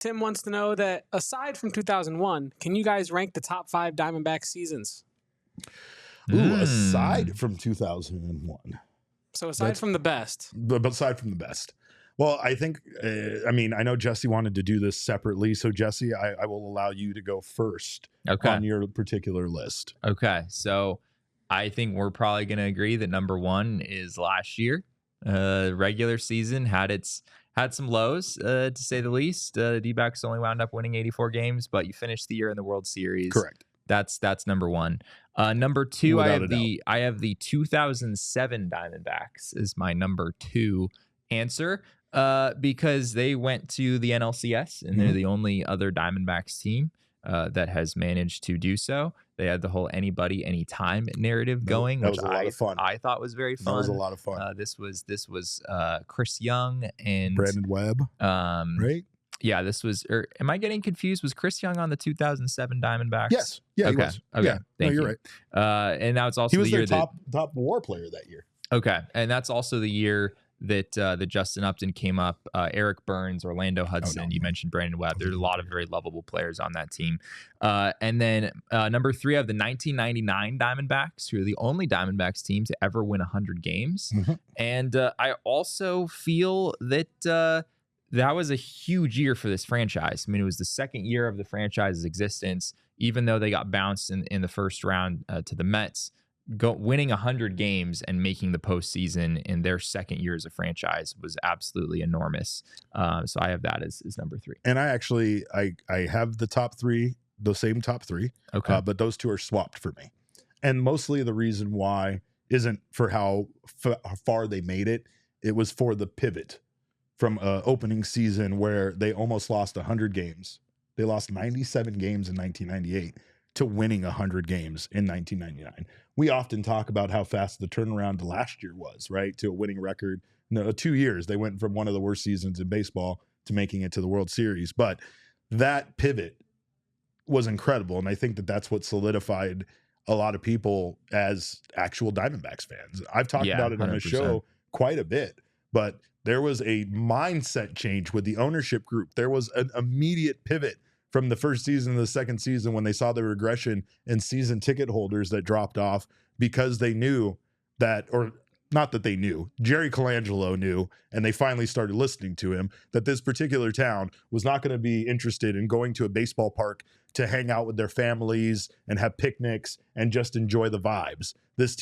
Tim wants to know that aside from 2001, can you guys rank the top 5 Diamondbacks seasons? Ooh, aside from 2001. So aside from the best. But aside from the best. Well, I think, I know Jesse wanted to do this separately. So, Jesse, I will allow you to go first on your particular list. Okay. So I think we're probably going to agree that number 1 is last year. Regular season had some lows, to say the least. D-backs only wound up winning 84 games, but you finished the year in the World Series. Correct. That's number 1. Number 2, Without I have the 2007 Diamondbacks is my number 2 answer, because they went to the NLCS and they're the only other Diamondbacks team that has managed to do so. They had the whole anybody, anytime narrative going, which I thought was very fun. That was a lot of fun. This was Chris Young and Brandon Webb, right? Yeah, this was. Or am I getting confused? Was Chris Young on the 2007 Diamondbacks? Yes. Yeah, okay. He was. Okay. Yeah. Thank you. You're right. And now it's also he was the year their top WAR player that year. Okay, and that's also the year that Justin Upton came up. Eric Byrnes, Orlando Hudson. You mentioned Brandon Webb. There's a lot of very lovable players on that team. And then number 3, I have the 1999 Diamondbacks, who are the only Diamondbacks team to ever win 100 games. And I also feel that that was a huge year for this franchise. I mean, it was the second year of the franchise's existence, even though they got bounced in the first round to the Mets. Winning 100 games and making the postseason in their second year as a franchise was absolutely enormous. So I have that as number 3. And I actually, I have the top 3, the same top 3. Okay. But those 2 are swapped for me. And mostly the reason why isn't for how far they made it. It was for the pivot from opening season where they almost lost 100 games. They lost 97 games in 1998 to winning 100 games in 1999. We often talk about how fast the turnaround to last year was, right? To a winning record. No, 2 years. They went from one of the worst seasons in baseball to making it to the World Series. But that pivot was incredible. And I think that that's what solidified a lot of people as actual Diamondbacks fans. I've talked about it on the show quite a bit, but there was a mindset change with the ownership group. There was an immediate pivot from the first season to the second season when they saw the regression in season ticket holders that dropped off because they knew that, or not that they knew, Jerry Colangelo knew, and they finally started listening to him, that this particular town was not going to be interested in going to a baseball park to hang out with their families and have picnics and just enjoy the vibes. This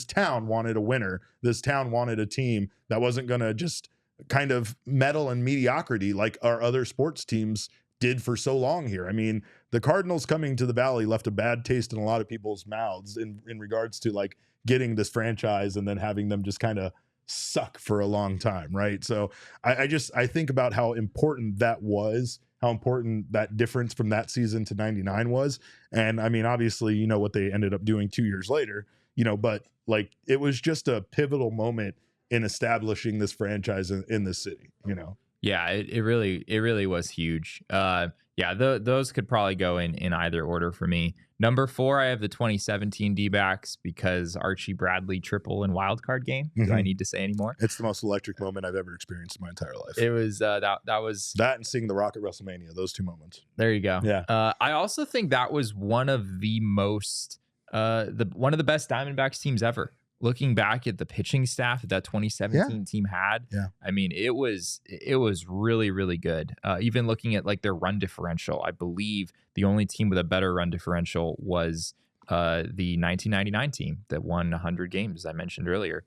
town wanted a winner. This town wanted a team that wasn't going to just kind of meddle in mediocrity like our other sports teams did for so long here. I mean, the Cardinals coming to the Valley left a bad taste in a lot of people's mouths in regards to like getting this franchise and then having them just kind of suck for a long time, right? So I think about how important that was, how important that difference from that season to 99 was. And I mean, obviously, you know what they ended up doing 2 years later, you know, but like it was just a pivotal moment in establishing this franchise in this city, you know? Yeah, it really was huge. Those could probably go in either order for me. Number 4, I have the 2017 D-backs because Archie Bradley triple and wild card game. Do I need to say anymore? It's the most electric moment I've ever experienced in my entire life. It was that was that and seeing The Rock at WrestleMania. Those 2 moments. There you go. Yeah. I also think that was one of the most one of the best Diamondbacks teams ever. Looking back at the pitching staff that 2017 team had, I mean, it was really, really good. Even looking at like their run differential, I believe the only team with a better run differential was the 1999 team that won 100 games, as I mentioned earlier.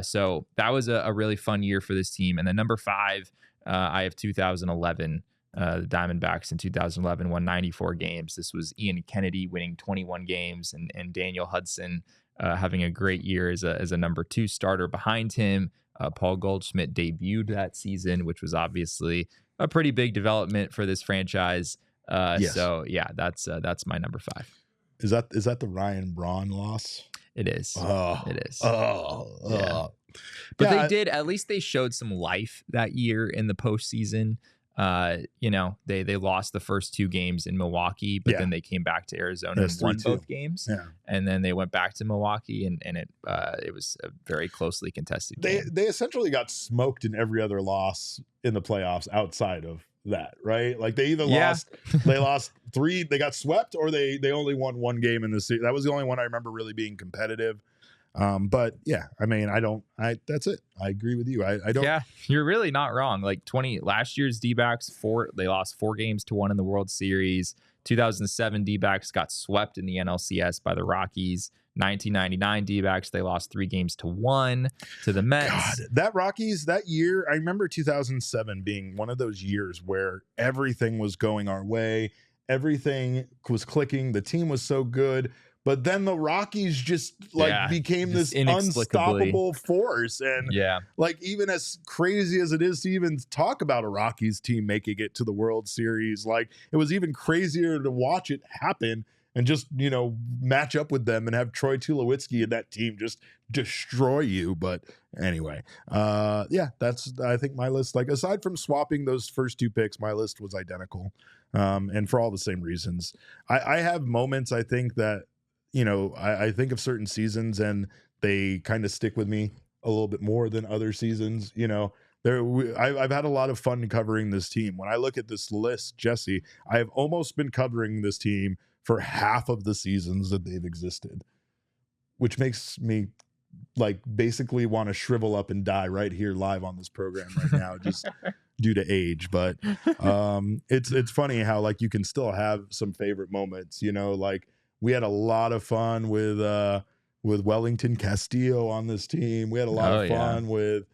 So that was a really fun year for this team. And then number 5, I have 2011. The Diamondbacks in 2011 won 94 games. This was Ian Kennedy winning 21 games and Daniel Hudson having a great year as a number 2 starter behind him. Paul Goldschmidt debuted that season, which was obviously a pretty big development for this franchise. Yes. So yeah, that's my number 5. Is that the Ryan Braun loss? It is. Oh, it is. Yeah. But they did, at least they showed some life that year in the postseason. You know, they lost the first 2 games in Milwaukee, but then they came back to Arizona and won both games. Yeah. And then they went back to Milwaukee and it was a very closely contested game. They essentially got smoked in every other loss in the playoffs outside of that, right? Like they either lost 3, they got swept, or they only won 1 game in the season. That was the only one I remember really being competitive. But yeah, I mean, that's it. I agree with you. I don't. Yeah, you're really not wrong. Like last year's D-backs, they lost 4 games to 1 in the World Series. 2007 D-backs got swept in the NLCS by the Rockies. 1999 D-backs, they lost 3 games to 1 to the Mets. God, that Rockies, that year, I remember 2007 being one of those years where everything was going our way. Everything was clicking. The team was so good. But then the Rockies just became this unstoppable force. And like, even as crazy as it is to even talk about a Rockies team making it to the World Series, like it was even crazier to watch it happen and just, match up with them and have Troy Tulowitzki and that team just destroy you. But anyway, that's, I think my list, like aside from swapping those first 2 picks, my list was identical. And for all the same reasons. I have moments, I think that, I think of certain seasons and they kind of stick with me a little bit more than other seasons. I've had a lot of fun covering this team. When I look at this list, Jesse, I have almost been covering this team for half of the seasons that they've existed, which makes me like basically want to shrivel up and die right here live on this program right now, just due to age. But it's funny how like you can still have some favorite moments, like we had a lot of fun with Wellington Castillo on this team. We had a lot of fun with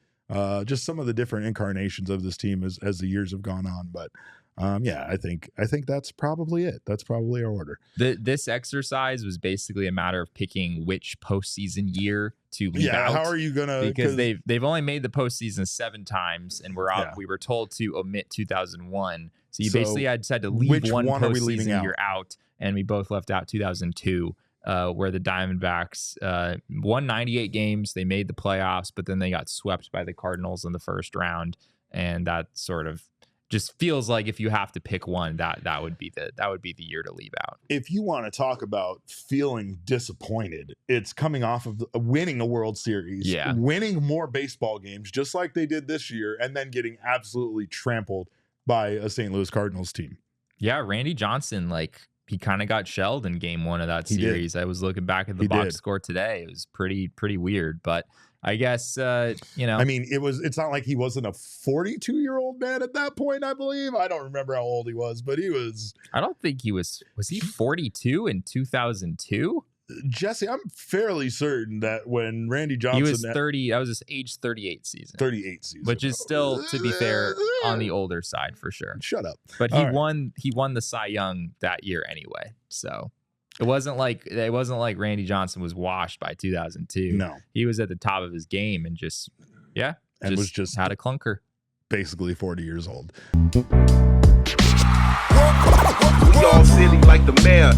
just some of the different incarnations of this team as the years have gone on. But I think that's probably it. That's probably our order. This exercise was basically a matter of picking which postseason year to leave out. How are you gonna? Because they've only made the postseason 7 times, and we were told to omit 2001. So you basically had to leave one postseason year out, and we both left out 2002. Where the Diamondbacks won 98 games. They made the playoffs, but then they got swept by the Cardinals in the first round. And that sort of just feels like if you have to pick one, that would be the year to leave out. If you want to talk about feeling disappointed, it's coming off of winning a World Series, winning more baseball games, just like they did this year, and then getting absolutely trampled by a St. Louis Cardinals team. Yeah, Randy Johnson, he kind of got shelled in game 1 of that series. I was looking back at the box score today. It was pretty weird, but I guess, I mean, it's not like he wasn't a 42-year-old man at that point, I believe. I don't remember how old he was, but he was. I don't think he was he 42 in 2002? Jesse, I'm fairly certain that when Randy Johnson. He was 30. That was his age 38 season. 38 season. Which is still, to be fair, on the older side for sure. Shut up. But he won the Cy Young that year anyway. So it wasn't like Randy Johnson was washed by 2002. No. He was at the top of his game and was just had a clunker. Basically 40 years old. We all silly like the mayor.